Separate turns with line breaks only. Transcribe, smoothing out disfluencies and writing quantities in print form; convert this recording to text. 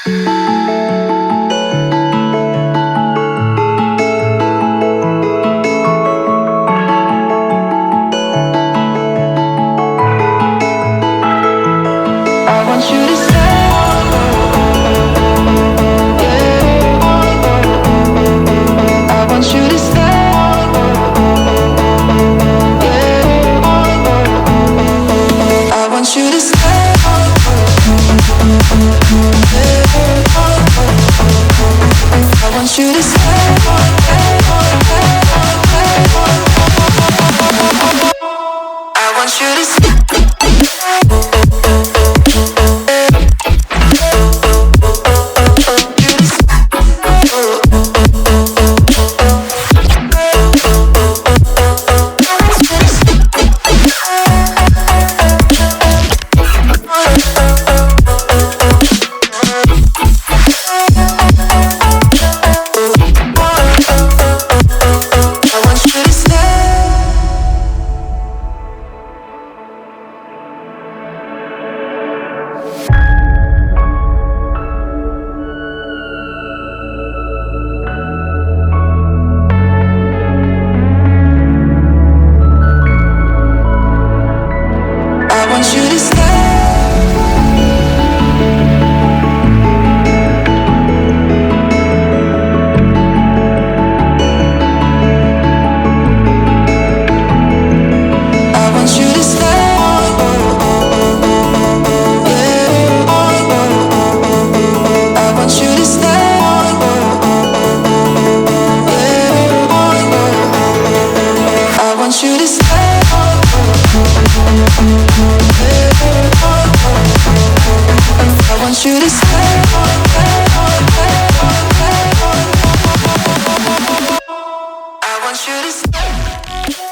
I want you to stay. I want you to stay. I want you to stay. I want you to stay. I want you to stay. I want you to stay. I want you to stay. I want you to stay. I want you to stay. I want you to stay. I want you to stay.